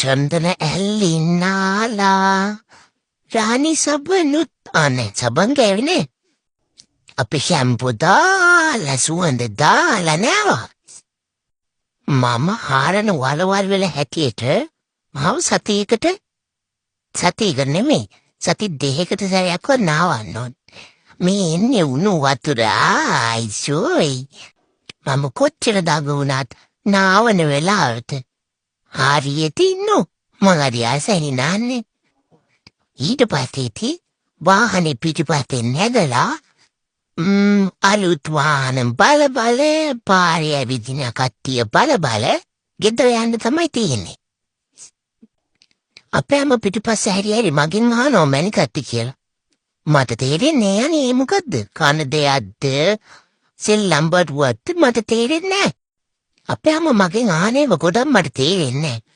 චන්දන ඇල්ලි නාලා රාණි සබනුත් අනේ සබන් ගෑවිනේ අපි ෂැම්පු දාලා සුවඳ දාලා නෑවා මම හාරන වලවල් වල හැටියට මව සතියකට නෙමෙයි සති දෙකකට සැරයක් නාවන්න ඕන මේ එන්නේ උණු වතුර ආයිසෝයි මම කොච්චර දඟ වුණත් නාවන වෙලාවට හරියට ඉන්නෝ මගරි ආසයි නාන්නේ ඊට පස්සේදී වාහනේ පිටිපස්සෙන් නැගලා අලුත් වාහන බල පාරේ ඇවිදින කට්ටිය බල ගෙදර යන්න තමයි තියෙන්නේ අපේම පිටිපස්සේ හැරි මගෙන් අහනවා මැනිකත්ති කියලා මට තේරෙන්නේ අනේ මොකද්ද කන දෙයක්ද සෙල්ලම් බඩුවක්ද මට තේරෙන්නේ නැහැ අපේම මගෙන් අහනේව ගොඩක් මට තේරෙන්නේ නැහැ